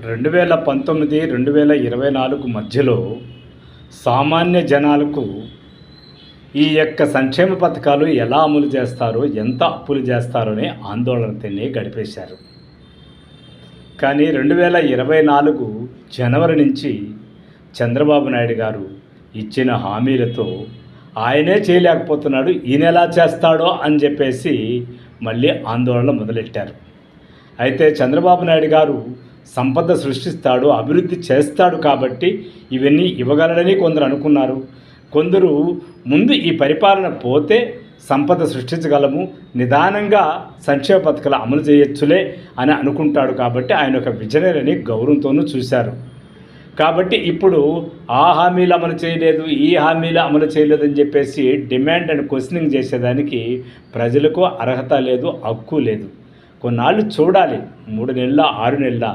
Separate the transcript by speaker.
Speaker 1: 2019, 2024 మధ్యలో సామాన్య జనాలకు ఈ యొక్క సంక్షేమ పథకాలు ఎలా అమలు చేస్తారో, ఎంత అప్పులు చేస్తారో అనే ఆందోళనతోనే గడిపేశారు. కానీ 2024 జనవరి నుంచి చంద్రబాబు నాయుడు గారు ఇచ్చిన హామీలతో ఆయనే చేయలేకపోతున్నాడు, ఈయన ఎలా చేస్తాడో అని చెప్పేసి మళ్ళీ ఆందోళన మొదలెట్టారు. అయితే చంద్రబాబు నాయుడు గారు సంపద సృష్టిస్తాడు, అభివృద్ధి చేస్తాడు కాబట్టి ఇవన్నీ ఇవ్వగలడని కొందరు అనుకున్నారు. కొందరు ముందు ఈ పరిపాలన పోతే సంపద సృష్టించగలము, నిదానంగా సంక్షేమ పథకాలు అమలు చేయొచ్చులే అని అనుకుంటాడు కాబట్టి ఆయన ఒక విజనరీని గౌరవంతోనూ చూశారు. కాబట్టి ఇప్పుడు ఆ హామీలు అమలు చేయలేదు, ఈ హామీలు అమలు చేయలేదని చెప్పేసి డిమాండ్ అండ్ క్వశ్చనింగ్ చేసేదానికి ప్రజలకు అర్హత లేదు, హక్కు లేదు. కొన్నాళ్ళు చూడాలి, 3 నెలల 6 నెలల